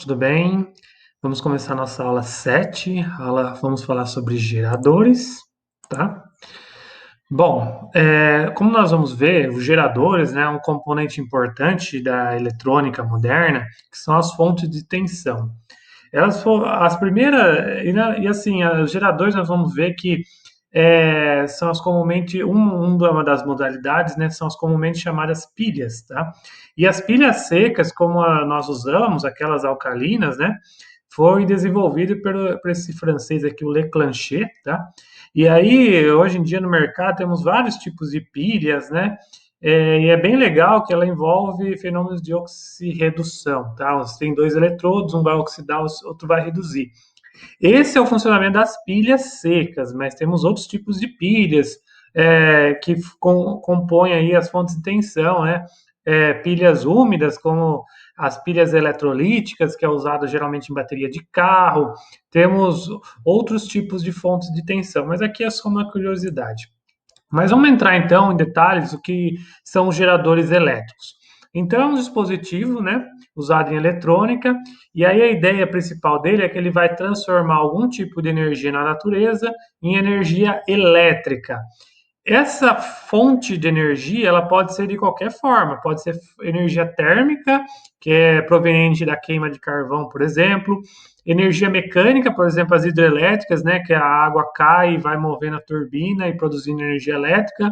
Tudo bem? Vamos começar nossa aula 7. Vamos falar sobre geradores, tá? Bom, como nós vamos ver, os geradores, né, é um componente importante da eletrônica moderna, que são as fontes de tensão. Elas foram as primeiras, assim, os geradores nós vamos ver que são as comumente, uma das modalidades, né, são as comumente chamadas pilhas, tá? E as pilhas secas, como nós usamos, aquelas alcalinas, né, foi desenvolvido por esse francês aqui, o Leclanché, tá? E aí, hoje em dia no mercado temos vários tipos de pilhas, né? E é bem legal que ela envolve fenômenos de oxirredução, tá? Você tem dois eletrodos, um vai oxidar, o outro vai reduzir. Esse é o funcionamento das pilhas secas, mas temos outros tipos de pilhas que compõem aí as fontes de tensão, né? Pilhas úmidas, como as pilhas eletrolíticas, que é usada geralmente em bateria de carro. Temos outros tipos de fontes de tensão, mas aqui é só uma curiosidade. Mas vamos entrar então em detalhes do que são os geradores elétricos. Então, é um dispositivo, né, usado em eletrônica, e aí a ideia principal dele é que ele vai transformar algum tipo de energia na natureza em energia elétrica. Essa fonte de energia, ela pode ser de qualquer forma, pode ser energia térmica, que é proveniente da queima de carvão, por exemplo, energia mecânica, por exemplo, as hidrelétricas, né, que a água cai e vai movendo a turbina e produzindo energia elétrica,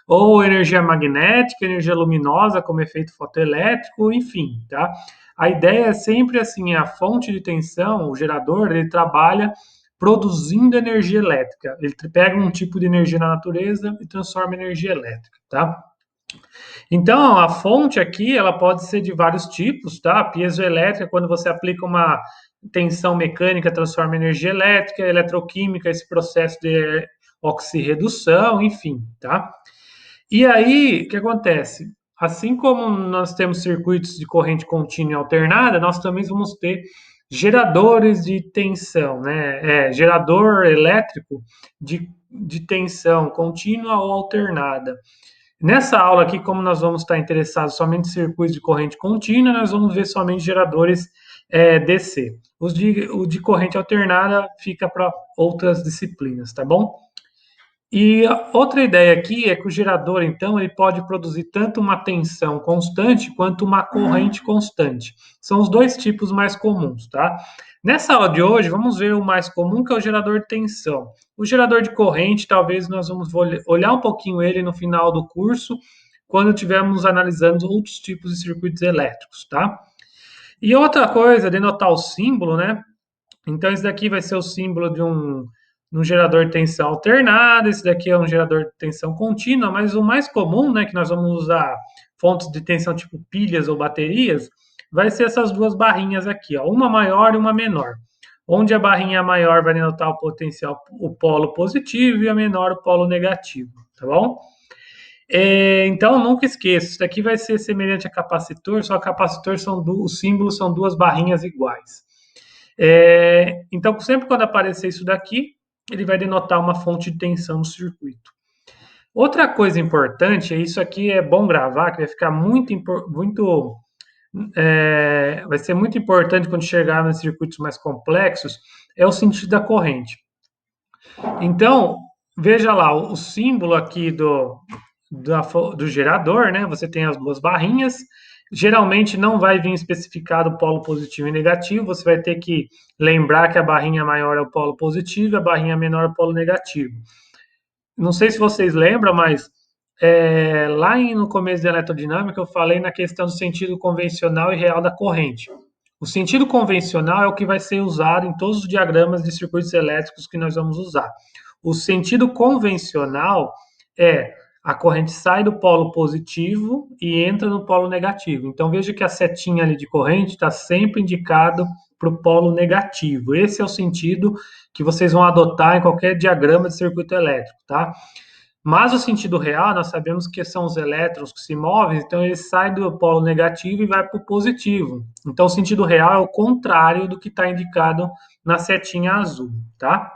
ou energia magnética, energia luminosa, como efeito fotoelétrico, enfim, tá? A ideia é sempre assim, a fonte de tensão, o gerador, ele trabalha produzindo energia elétrica. Ele pega um tipo de energia na natureza e transforma em energia elétrica, tá? Então, a fonte aqui, ela pode ser de vários tipos, tá? A piezoelétrica, quando você aplica uma tensão mecânica, transforma em energia elétrica, eletroquímica, esse processo de oxirredução, enfim, tá? E aí, o que acontece? Assim como nós temos circuitos de corrente contínua e alternada, nós também vamos ter geradores de tensão, né? Gerador elétrico de tensão contínua ou alternada. Nessa aula aqui, como nós vamos estar interessados somente em circuitos de corrente contínua, nós vamos ver somente geradores DC. O de corrente alternada fica para outras disciplinas, tá bom? E outra ideia aqui é que o gerador, então, ele pode produzir tanto uma tensão constante quanto uma corrente constante. São os dois tipos mais comuns, tá? Nessa aula de hoje, vamos ver o mais comum, que é o gerador de tensão. O gerador de corrente, talvez nós vamos olhar um pouquinho ele no final do curso, quando estivermos analisando outros tipos de circuitos elétricos, tá? E outra coisa, denotar o símbolo, né? Então, esse daqui vai ser o símbolo de um gerador de tensão alternada, esse daqui é um gerador de tensão contínua, mas o mais comum, né, que nós vamos usar fontes de tensão tipo pilhas ou baterias, vai ser essas duas barrinhas aqui, ó, uma maior e uma menor. Onde a barrinha maior vai denotar o potencial, o polo positivo, e a menor o polo negativo, tá bom? Então, nunca esqueça, isso daqui vai ser semelhante a capacitor, só que capacitor os símbolos são duas barrinhas iguais. Então, sempre quando aparecer isso daqui, ele vai denotar uma fonte de tensão no circuito. Outra coisa importante, isso aqui é bom gravar, que vai ficar vai ser muito importante quando chegar nos circuitos mais complexos, é o sentido da corrente. Então, veja lá, o símbolo aqui do gerador, né? Você tem as duas barrinhas. Geralmente não vai vir especificado o polo positivo e negativo. Você vai ter que lembrar que a barrinha maior é o polo positivo, a barrinha menor é o polo negativo. Não sei se vocês lembram, mas lá no começo da eletrodinâmica eu falei na questão do sentido convencional e real da corrente. O sentido convencional é o que vai ser usado em todos os diagramas de circuitos elétricos que nós vamos usar. O sentido convencional é a corrente sai do polo positivo e entra no polo negativo. Então veja que a setinha ali de corrente está sempre indicado para o polo negativo. Esse é o sentido que vocês vão adotar em qualquer diagrama de circuito elétrico, tá? Mas o sentido real, nós sabemos que são os elétrons que se movem, então ele sai do polo negativo e vai para o positivo. Então o sentido real é o contrário do que está indicado na setinha azul, tá?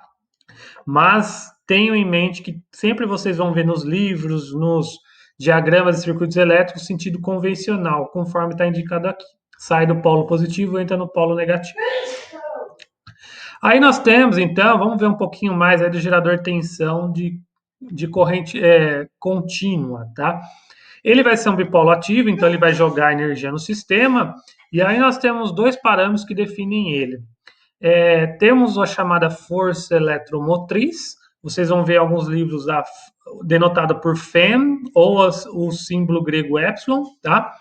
Mas tenham em mente que sempre vocês vão ver nos livros, nos diagramas de circuitos elétricos, sentido convencional, conforme está indicado aqui. sai do polo positivo e entra no polo negativo. Aí nós temos, então, vamos ver um pouquinho mais aí do gerador de tensão de corrente contínua, tá? Ele vai ser um bipolo ativo, então ele vai jogar energia no sistema, e aí nós temos dois parâmetros que definem ele. Temos a chamada força eletromotriz, vocês vão ver alguns livros denotado por Fem, ou o símbolo grego epsilon, tá?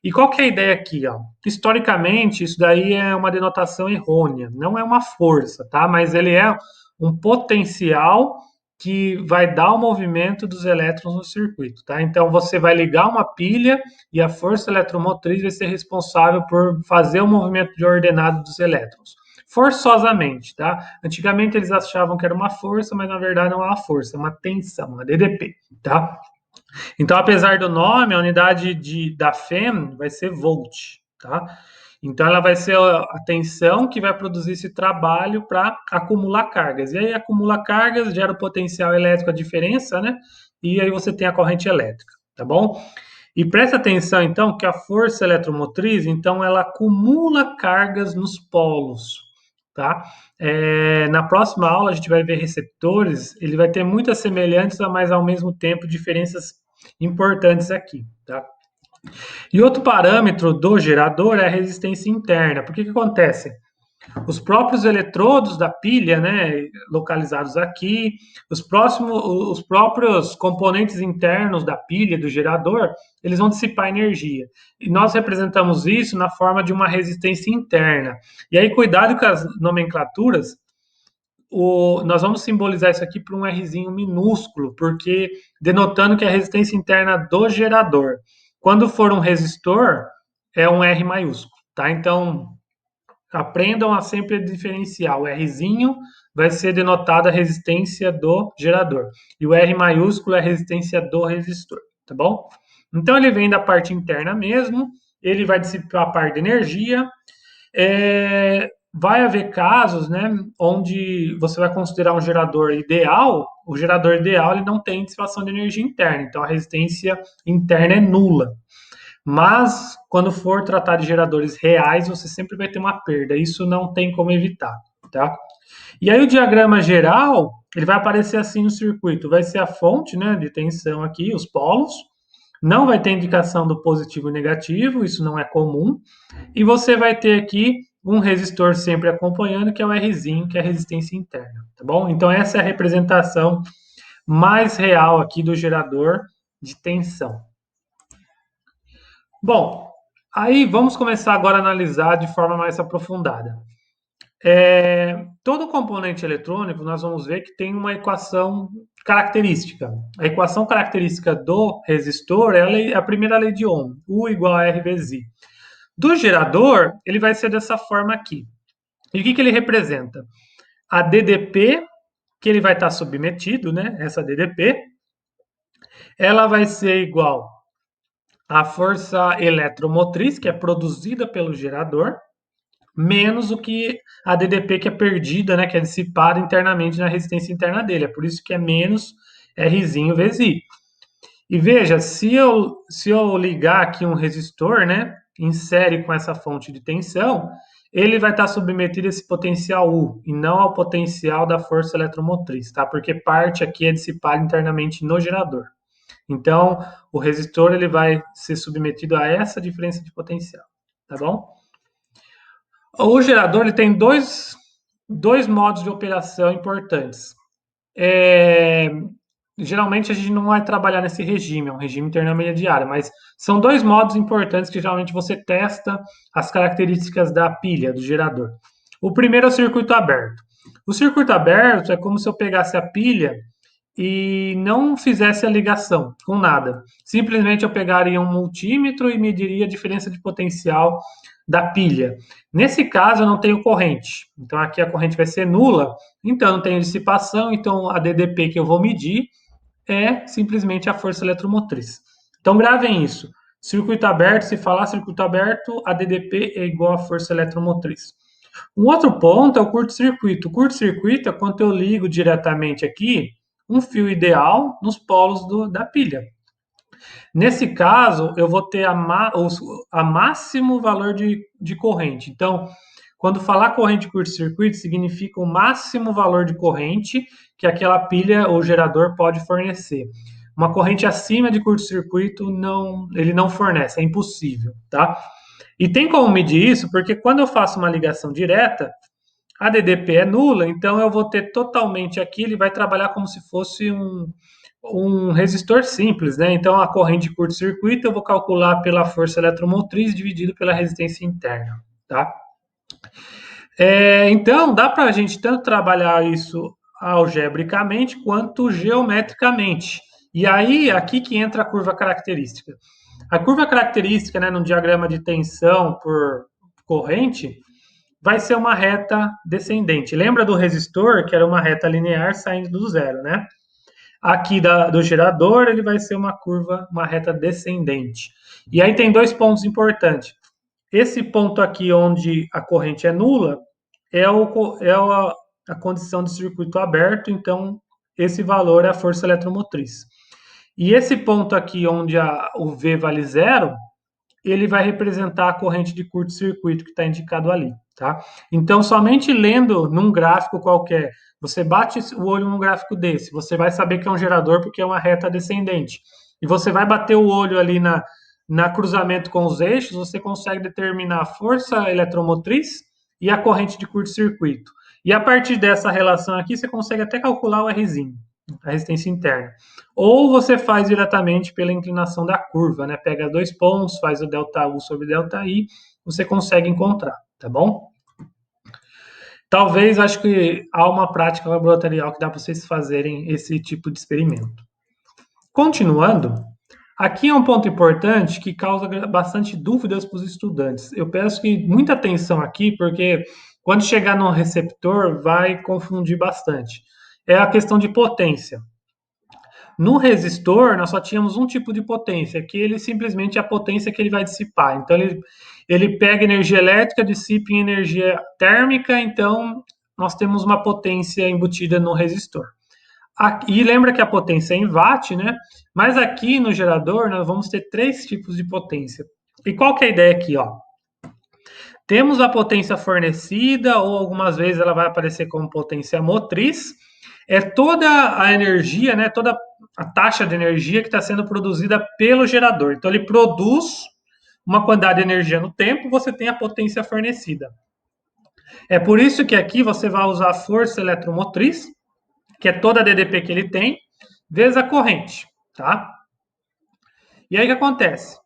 E qual que é a ideia aqui, ó? Historicamente, isso daí é uma denotação errônea, não é uma força, tá? Mas ele é um potencial que vai dar o movimento dos elétrons no circuito, tá? Então você vai ligar uma pilha e a força eletromotriz vai ser responsável por fazer o movimento de ordenado dos elétrons. Forçosamente, tá? Antigamente eles achavam que era uma força, mas na verdade não é uma força, é uma tensão, uma DDP, tá? Então, apesar do nome, a unidade da FEM vai ser volt, tá? Então, ela vai ser a tensão que vai produzir esse trabalho para acumular cargas. E aí, acumula cargas, gera o potencial elétrico, a diferença, né? E aí você tem a corrente elétrica, tá bom? E presta atenção, então, que a força eletromotriz, então, ela acumula cargas nos polos, tá? Na próxima aula, a gente vai ver receptores, ele vai ter muitas semelhanças, mas ao mesmo tempo diferenças importantes aqui, tá? E outro parâmetro do gerador é a resistência interna. Por que acontece? Os próprios eletrodos da pilha, né, localizados aqui, os próprios componentes internos da pilha, do gerador, eles vão dissipar energia. E nós representamos isso na forma de uma resistência interna. E aí, cuidado com as nomenclaturas, nós vamos simbolizar isso aqui por um Rzinho minúsculo, porque denotando que é a resistência interna do gerador. Quando for um resistor, é um R maiúsculo, tá? Então, aprendam a sempre diferenciar. O Rzinho vai ser denotado a resistência do gerador. E o R maiúsculo é a resistência do resistor, tá bom? Então, ele vem da parte interna mesmo, ele vai dissipar a parte de energia, vai haver casos, né, onde você vai considerar um gerador ideal, o gerador ideal ele não tem dissipação de energia interna, então a resistência interna é nula. Mas quando for tratar de geradores reais, você sempre vai ter uma perda, isso não tem como evitar, tá? E aí o diagrama geral, ele vai aparecer assim no circuito, vai ser a fonte, né, de tensão aqui, os polos, não vai ter indicação do positivo e negativo, isso não é comum, e você vai ter aqui um resistor sempre acompanhando, que é o Rzinho, que é a resistência interna, tá bom? Então essa é a representação mais real aqui do gerador de tensão. Bom, aí vamos começar agora a analisar de forma mais aprofundada. Todo componente eletrônico, nós vamos ver que tem uma equação característica. A equação característica do resistor é a primeira lei de Ohm, U igual a R vezes I. Do gerador, ele vai ser dessa forma aqui. E o que ele representa? A DDP, que ele vai estar submetido, né? Essa DDP, ela vai ser igual à força eletromotriz, que é produzida pelo gerador, menos o que a DDP que é perdida, né? Que é dissipada internamente na resistência interna dele. É por isso que é menos Rzinho vezes I. E veja, se eu ligar aqui um resistor, né? Em série com essa fonte de tensão, ele vai estar submetido a esse potencial U e não ao potencial da força eletromotriz, tá? Porque parte aqui é dissipada internamente no gerador. Então, o resistor ele vai ser submetido a essa diferença de potencial, tá bom? O gerador ele tem dois modos de operação importantes. Geralmente a gente não vai trabalhar nesse regime, é um regime intermediário, mas são dois modos importantes que geralmente você testa as características da pilha, do gerador. O primeiro é o circuito aberto. O circuito aberto é como se eu pegasse a pilha e não fizesse a ligação com nada. Simplesmente eu pegaria um multímetro e mediria a diferença de potencial da pilha. Nesse caso, eu não tenho corrente. Então, aqui a corrente vai ser nula. Então, eu não tenho dissipação. Então, a DDP que eu vou medir é simplesmente a força eletromotriz. Então, gravem isso. Circuito aberto, se falar circuito aberto, a DDP é igual à força eletromotriz. Um outro ponto é o curto-circuito. O curto-circuito é quando eu ligo diretamente aqui um fio ideal nos polos da pilha. Nesse caso, eu vou ter a máximo valor de corrente. Então, quando falar corrente curto-circuito, significa o máximo valor de corrente que aquela pilha ou gerador pode fornecer. Uma corrente acima de curto-circuito, ele não fornece, é impossível, tá? E tem como medir isso, porque quando eu faço uma ligação direta, a DDP é nula, então eu vou ter totalmente aqui, ele vai trabalhar como se fosse um resistor simples, né? Então a corrente de curto-circuito eu vou calcular pela força eletromotriz dividido pela resistência interna, tá? Então dá para a gente tanto trabalhar isso algebricamente quanto geometricamente. E aí aqui que entra a curva característica. A curva característica, né, no diagrama de tensão por corrente, vai ser uma reta descendente. Lembra do resistor, que era uma reta linear saindo do zero, né? Aqui do gerador, ele vai ser uma curva, uma reta descendente. E aí tem dois pontos importantes. Esse ponto aqui, onde a corrente é nula, é a condição de circuito aberto, então esse valor é a força eletromotriz. E esse ponto aqui, onde o V vale zero, ele vai representar a corrente de curto-circuito que está indicado ali, tá? Então, somente lendo num gráfico qualquer, você bate o olho num gráfico desse, você vai saber que é um gerador porque é uma reta descendente. E você vai bater o olho ali na cruzamento com os eixos, você consegue determinar a força eletromotriz e a corrente de curto-circuito. E a partir dessa relação aqui, você consegue até calcular o Rzinho, a resistência interna. Ou você faz diretamente pela inclinação da curva, né? Pega dois pontos, faz o ΔU sobre ΔI, você consegue encontrar, tá bom? Talvez, acho que há uma prática laboratorial que dá para vocês fazerem esse tipo de experimento. Continuando, aqui é um ponto importante que causa bastante dúvidas para os estudantes. Eu peço que muita atenção aqui, porque quando chegar no receptor vai confundir bastante. É a questão de potência. No resistor, nós só tínhamos um tipo de potência, que ele simplesmente é a potência que ele vai dissipar. Então, ele pega energia elétrica, dissipa em energia térmica, então nós temos uma potência embutida no resistor. E lembra que a potência é em watt, né? Mas aqui no gerador nós vamos ter três tipos de potência. E qual que é a ideia aqui, ó? Temos a potência fornecida, ou algumas vezes ela vai aparecer como potência motriz. É toda a energia, né? Toda a taxa de energia que está sendo produzida pelo gerador. Então ele produz uma quantidade de energia no tempo, você tem a potência fornecida. É por isso que aqui você vai usar a força eletromotriz, que é toda a DDP que ele tem, vezes a corrente, tá? E aí o que acontece?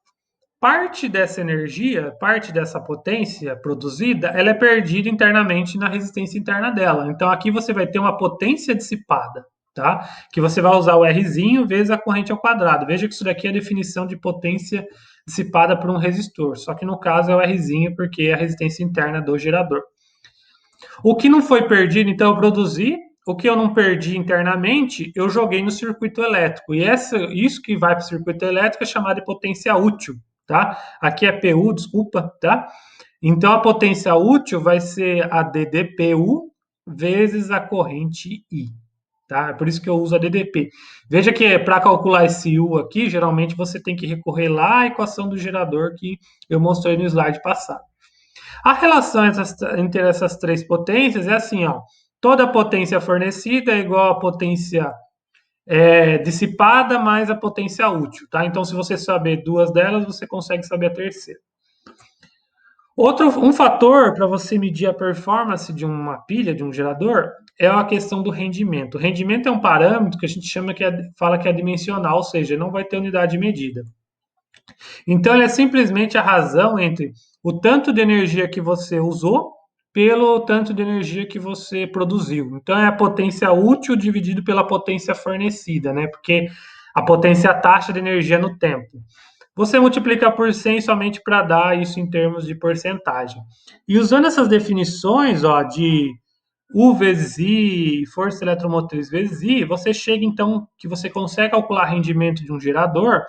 Parte dessa energia, parte dessa potência produzida, ela é perdida internamente na resistência interna dela. Então aqui você vai ter uma potência dissipada, tá? Que você vai usar o Rzinho vezes a corrente ao quadrado. Veja que isso daqui é a definição de potência dissipada por um resistor. Só que no caso é o Rzinho porque é a resistência interna do gerador. O que não foi perdido, então eu produzi. O que eu não perdi internamente, eu joguei no circuito elétrico. E isso que vai para o circuito elétrico é chamado de potência útil, tá? Aqui é PU, desculpa, tá? Então a potência útil vai ser a DDPU vezes a corrente I, tá? É por isso que eu uso a DDP. Veja que para calcular esse U aqui, geralmente você tem que recorrer lá à equação do gerador que eu mostrei no slide passado. A relação entre essas três potências é assim, ó. Toda potência fornecida é igual a potência dissipada mais a potência útil, tá? Então, se você saber duas delas, você consegue saber a terceira. Um fator para você medir a performance de uma pilha, de um gerador, é a questão do rendimento. O rendimento é um parâmetro que a gente fala que é dimensional, ou seja, não vai ter unidade de medida. Então, ele é simplesmente a razão entre o tanto de energia que você usou pelo tanto de energia que você produziu. Então, é a potência útil dividido pela potência fornecida, né? Porque a potência é a taxa de energia no tempo. Você multiplica por 100 somente para dar isso em termos de porcentagem. E usando essas definições, ó, de U vezes I, força eletromotriz vezes I, você chega então que você consegue calcular rendimento de um gerador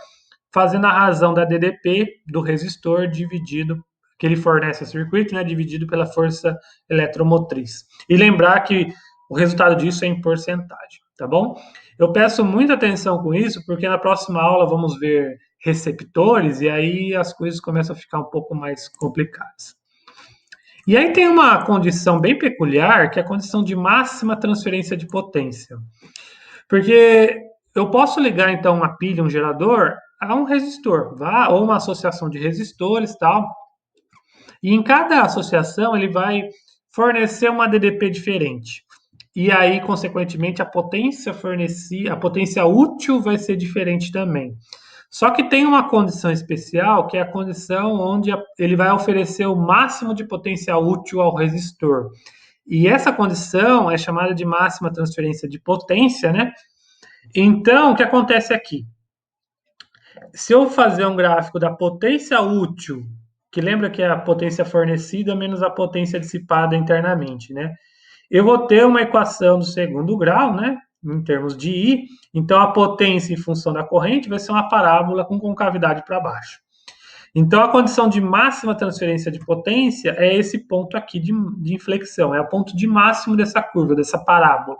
fazendo a razão da DDP do resistor dividido, que ele fornece ao circuito, né, dividido pela força eletromotriz. E lembrar que o resultado disso é em porcentagem, tá bom? Eu peço muita atenção com isso, porque na próxima aula vamos ver receptores, e aí as coisas começam a ficar um pouco mais complicadas. E aí tem uma condição bem peculiar, que é a condição de máxima transferência de potência. Porque eu posso ligar, então, uma pilha, um gerador, a um resistor, ou uma associação de resistores, tal. E em cada associação ele vai fornecer uma DDP diferente. E aí, consequentemente, a potência fornecida, a potência útil vai ser diferente também. Só que tem uma condição especial, que é a condição onde ele vai oferecer o máximo de potência útil ao resistor. E essa condição é chamada de máxima transferência de potência, né? Então, o que acontece aqui? Se eu fazer um gráfico da potência útil, que lembra que é a potência fornecida menos a potência dissipada internamente, né? Eu vou ter uma equação do segundo grau, né? Em termos de I. Então, a potência em função da corrente vai ser uma parábola com concavidade para baixo. Então, a condição de máxima transferência de potência é esse ponto aqui de inflexão, é o ponto de máximo dessa curva, dessa parábola.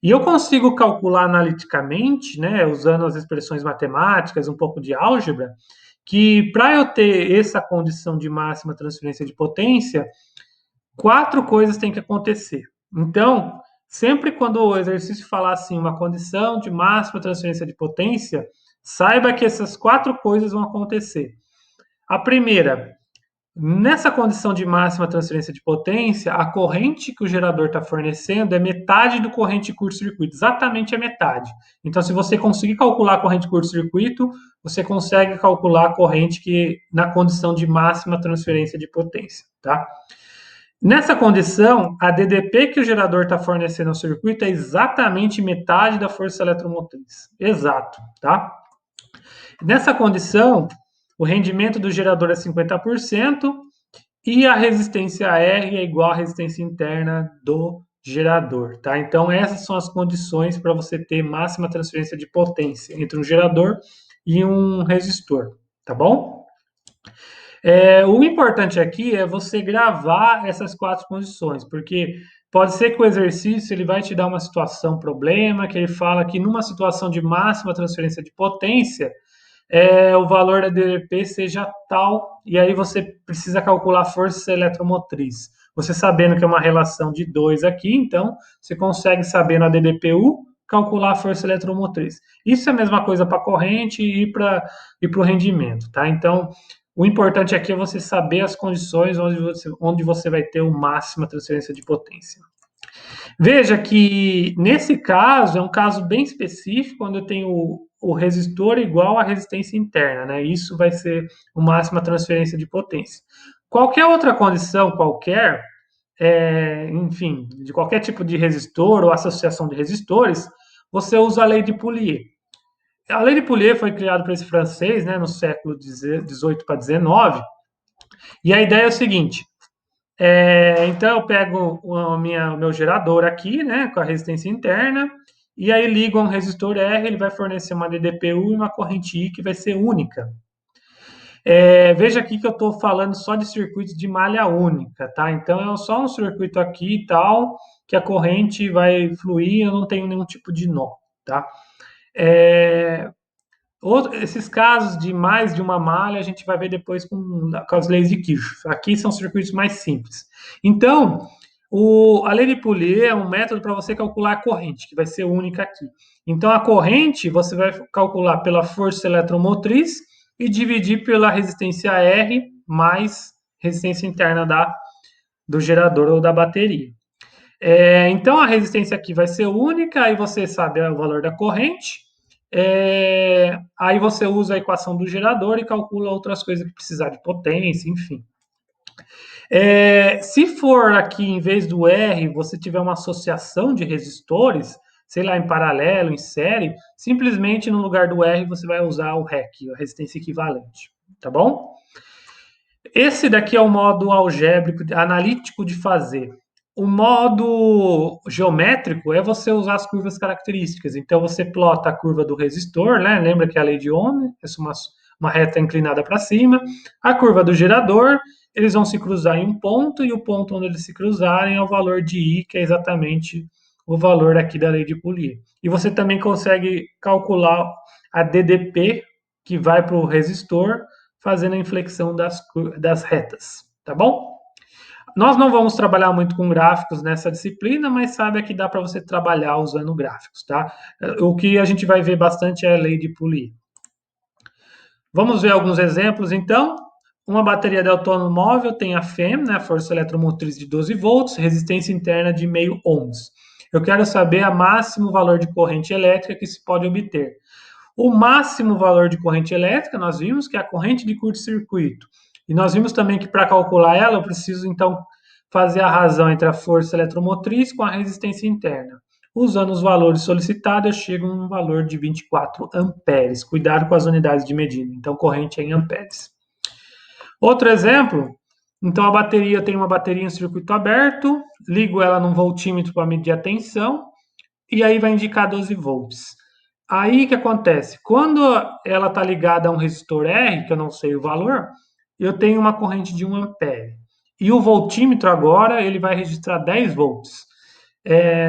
E eu consigo calcular analiticamente, né, usando as expressões matemáticas, um pouco de álgebra, que para eu ter essa condição de máxima transferência de potência, 4 coisas têm que acontecer. Então, sempre quando o exercício falar assim, uma condição de máxima transferência de potência, saiba que essas 4 coisas vão acontecer. A primeira, nessa condição de máxima transferência de potência, a corrente que o gerador está fornecendo é metade do corrente curto-circuito, exatamente a metade. Então, se você conseguir calcular a corrente curto-circuito, você consegue calcular a corrente que na condição de máxima transferência de potência, tá? Nessa condição, a DDP que o gerador está fornecendo ao circuito é exatamente metade da força eletromotriz. Exato, tá? Nessa condição, o rendimento do gerador é 50% e a resistência R é igual à resistência interna do gerador, tá? Então, essas são as condições para você ter máxima transferência de potência entre um gerador e um resistor, tá bom? O importante aqui é você gravar essas 4 condições, porque pode ser que o exercício ele vai te dar uma situação, problema, que ele fala que numa situação de máxima transferência de potência, o valor da DDP seja tal, e aí você precisa calcular a força eletromotriz. Você sabendo que é uma relação de 2 aqui, então você consegue, sabendo a DDPU, calcular a força eletromotriz. Isso é a mesma coisa para a corrente e para o rendimento, tá? Então, o importante aqui é você saber as condições onde você vai ter o máxima transferência de potência. Veja que, nesse caso, é um caso bem específico, quando eu tenho o resistor igual à resistência interna, né? Isso vai ser o máxima transferência de potência. Qualquer outra condição, enfim, de qualquer tipo de resistor ou associação de resistores, você usa a lei de Poulier. A lei de Poulier foi criada por esse francês, né, no século XVIII para XIX, e a ideia é o seguinte: então eu pego o meu gerador aqui, né, com a resistência interna, e aí ligo a um resistor R, ele vai fornecer uma DDPU e uma corrente I que vai ser única. Veja aqui que eu estou falando só de circuitos de malha única, tá? Então é só um circuito aqui e tal, que a corrente vai fluir, eu não tenho nenhum tipo de nó, tá? Esses casos de mais de uma malha a gente vai ver depois com as leis de Kirchhoff. Aqui são circuitos mais simples. Então, a lei de Poulier é um método para você calcular a corrente, que vai ser única aqui. Então, a corrente você vai calcular pela força eletromotriz e dividir pela resistência R mais resistência interna do gerador ou da bateria. Então, a resistência aqui vai ser única, aí você sabe o valor da corrente, aí você usa a equação do gerador e calcula outras coisas que precisar de potência, enfim. Se for aqui, em vez do R, você tiver uma associação de resistores, sei lá, em paralelo, em série, simplesmente no lugar do R você vai usar o REC, a resistência equivalente, tá bom? Esse daqui é o modo algébrico, analítico de fazer. O modo geométrico é você usar as curvas características. Então, você plota a curva do resistor, né? Lembra que é a lei de Ohm, é uma reta inclinada para cima. A curva do gerador, eles vão se cruzar em um ponto, e o ponto onde eles se cruzarem é o valor de I, que é exatamente o valor aqui da lei de Poulier. E você também consegue calcular a DDP que vai para o resistor, fazendo a inflexão das retas, tá bom? Nós não vamos trabalhar muito com gráficos nessa disciplina, mas saiba que dá para você trabalhar usando gráficos, tá? O que a gente vai ver bastante é a lei de Pouliot. Vamos ver alguns exemplos, então. Uma bateria de autônomo móvel tem a FEM, né, força eletromotriz de 12 volts, resistência interna de 0,5 ohms. Eu quero saber o máximo valor de corrente elétrica que se pode obter. O máximo valor de corrente elétrica, nós vimos que é a corrente de curto-circuito. E nós vimos também que para calcular ela, eu preciso então fazer a razão entre a força eletromotriz com a resistência interna. Usando os valores solicitados, eu chego a um valor de 24 amperes. Cuidado com as unidades de medida. Então, corrente é em amperes. Outro exemplo, então a bateria, eu tenho uma bateria em circuito aberto, ligo ela num voltímetro para medir a tensão, e aí vai indicar 12 volts. Aí o que acontece? Quando ela está ligada a um resistor R, que eu não sei o valor, eu tenho uma corrente de 1 ampere. E o voltímetro agora, ele vai registrar 10 volts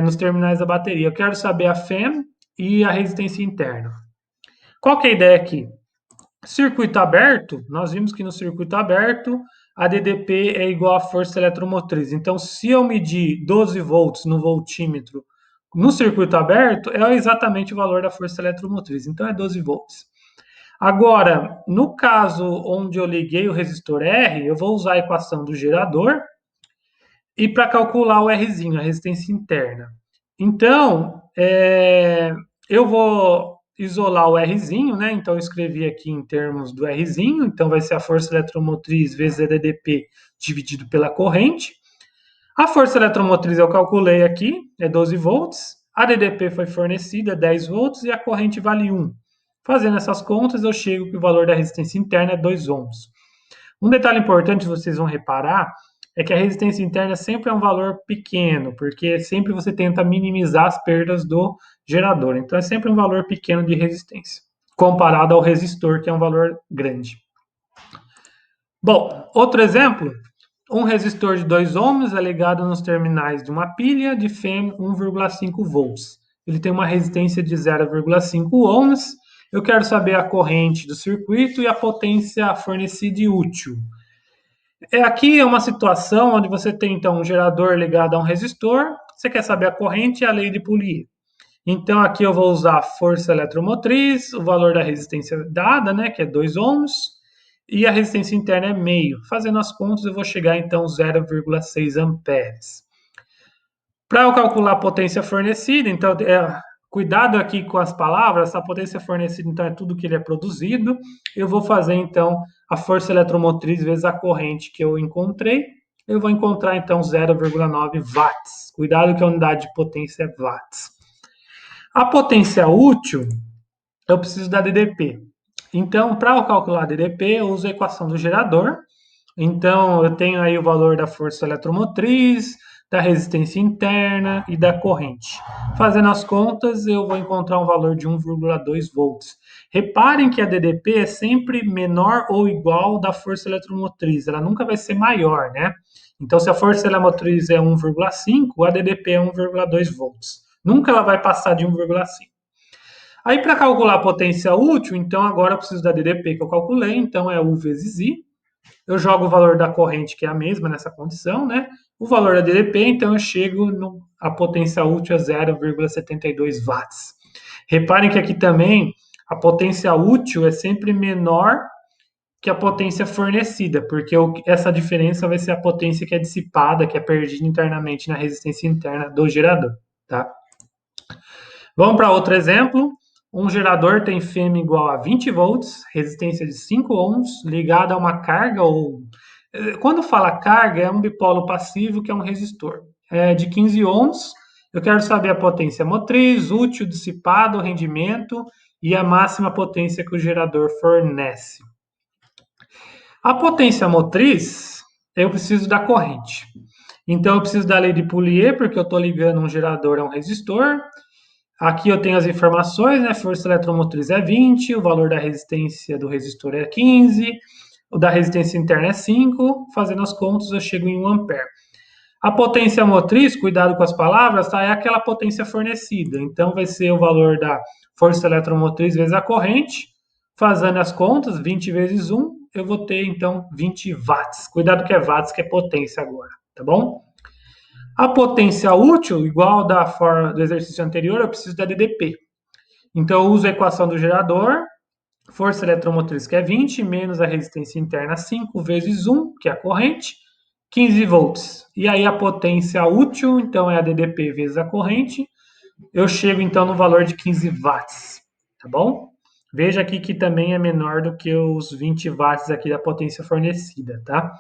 nos terminais da bateria. Eu quero saber a FEM e a resistência interna. Qual que é a ideia aqui? Circuito aberto, nós vimos que no circuito aberto a DDP é igual à força eletromotriz. Então, se eu medir 12 volts no voltímetro no circuito aberto, é exatamente o valor da força eletromotriz. Então, é 12 volts. Agora, no caso onde eu liguei o resistor R, eu vou usar a equação do gerador e para calcular o Rzinho, a resistência interna. Então, eu vou isolar o Rzinho, né? Então, eu escrevi aqui em termos do Rzinho, então vai ser a força eletromotriz vezes a DDP dividido pela corrente. A força eletromotriz eu calculei aqui, é 12 volts, a DDP foi fornecida, 10 volts, e a corrente vale 1. Fazendo essas contas, eu chego que o valor da resistência interna é 2 ohms. Um detalhe importante que vocês vão reparar é que a resistência interna sempre é um valor pequeno, porque sempre você tenta minimizar as perdas do gerador. Então é sempre um valor pequeno de resistência, comparado ao resistor, que é um valor grande. Bom, outro exemplo, um resistor de 2 ohms é ligado nos terminais de uma pilha de FEM 1,5 volts. Ele tem uma resistência de 0,5 ohms. Eu quero saber a corrente do circuito e a potência fornecida e útil. Aqui é uma situação onde você tem, então, um gerador ligado a um resistor, você quer saber a corrente e a lei de Pouliot. Então, aqui eu vou usar a força eletromotriz, o valor da resistência dada, né, que é 2 ohms, e a resistência interna é meio. Fazendo as contas, eu vou chegar, então, 0,6 amperes. Para eu calcular a potência fornecida, então, cuidado aqui com as palavras, a potência fornecida, então, é tudo que ele é produzido. Eu vou fazer, então, a força eletromotriz vezes a corrente que eu encontrei. Eu vou encontrar, então, 0,9 watts. Cuidado que a unidade de potência é watts. A potência útil, eu preciso da DDP. Então, para eu calcular a DDP, eu uso a equação do gerador. Então, eu tenho aí o valor da força eletromotriz, da resistência interna e da corrente. Fazendo as contas, eu vou encontrar um valor de 1,2 volts. Reparem que a DDP é sempre menor ou igual da força eletromotriz, ela nunca vai ser maior, né? Então, se a força eletromotriz é 1,5, a DDP é 1,2 volts. Nunca ela vai passar de 1,5. Aí, para calcular a potência útil, então agora eu preciso da DDP que eu calculei, então é U vezes I. Eu jogo o valor da corrente, que é a mesma nessa condição, né? O valor da DDP, então eu chego a potência útil a 0,72 watts. Reparem que aqui também a potência útil é sempre menor que a potência fornecida, porque essa diferença vai ser a potência que é dissipada, que é perdida internamente na resistência interna do gerador, tá? Vamos para outro exemplo. Um gerador tem FEM igual a 20 volts, resistência de 5 ohms, ligado a uma carga ou... Quando fala carga, é um dipolo passivo, que é um resistor. De 15 ohms, eu quero saber a potência motriz, útil, dissipado, rendimento e a máxima potência que o gerador fornece. A potência motriz, eu preciso da corrente. Então, eu preciso da lei de Pouliot, porque eu estou ligando um gerador a um resistor. Aqui eu tenho as informações, né? Força eletromotriz é 20, o valor da resistência do resistor é 15, o da resistência interna é 5, fazendo as contas eu chego em 1 ampere. A potência motriz, cuidado com as palavras, tá? É aquela potência fornecida. Então vai ser o valor da força eletromotriz vezes a corrente. Fazendo as contas, 20 vezes 1, eu vou ter, então, 20 watts. Cuidado que é watts, que é potência agora, tá bom? A potência útil, igual do exercício anterior, eu preciso da DDP. Então, eu uso a equação do gerador, força eletromotriz, que é 20, menos a resistência interna, 5 vezes 1, que é a corrente, 15 volts. E aí a potência útil, então, é a DDP vezes a corrente. Eu chego, então, no valor de 15 watts, tá bom? Veja aqui que também é menor do que os 20 watts aqui da potência fornecida, tá?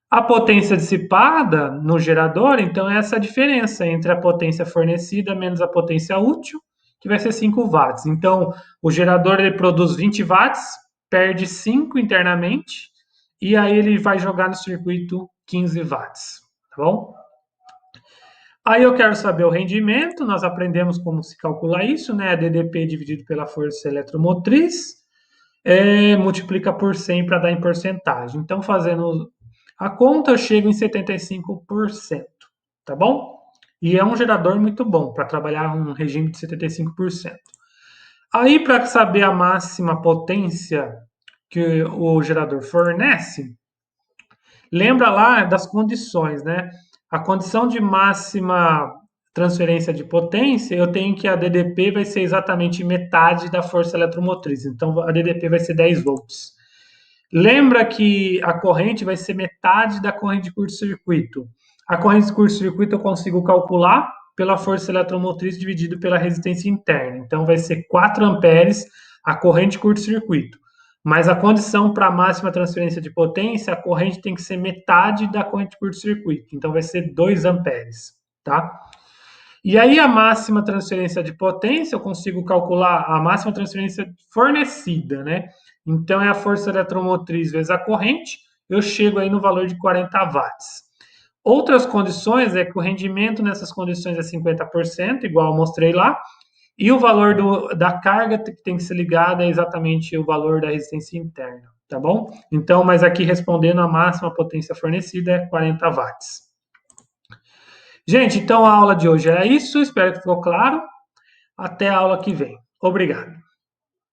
A potência dissipada no gerador, então, é essa diferença entre a potência fornecida menos a potência útil, que vai ser 5 watts. Então, o gerador ele produz 20 watts, perde 5 internamente, e aí ele vai jogar no circuito 15 watts, tá bom? Aí eu quero saber o rendimento, nós aprendemos como se calcula isso, né? DDP dividido pela força eletromotriz, multiplica por 100 para dar em porcentagem. Então, fazendo a conta, eu chego em 75%, tá bom? E é um gerador muito bom para trabalhar um regime de 75%. Aí, para saber a máxima potência que o gerador fornece, lembra lá das condições, né? A condição de máxima transferência de potência, eu tenho que a DDP vai ser exatamente metade da força eletromotriz. Então, a DDP vai ser 10 volts. Lembra que a corrente vai ser metade da corrente de curto-circuito. A corrente de curto-circuito eu consigo calcular pela força eletromotriz dividido pela resistência interna. Então, vai ser 4 amperes a corrente de curto-circuito. Mas a condição para a máxima transferência de potência, a corrente tem que ser metade da corrente de curto-circuito. Então, vai ser 2 amperes, tá? E aí, a máxima transferência de potência, eu consigo calcular a máxima transferência fornecida, né? Então, é a força eletromotriz vezes a corrente, eu chego aí no valor de 40 watts. Outras condições é que o rendimento nessas condições é 50%, igual eu mostrei lá, e o valor da carga que tem que ser ligada é exatamente o valor da resistência interna, tá bom? Então, mas aqui respondendo, a máxima potência fornecida é 40 watts. Gente, então a aula de hoje era isso, espero que ficou claro. Até a aula que vem. Obrigado.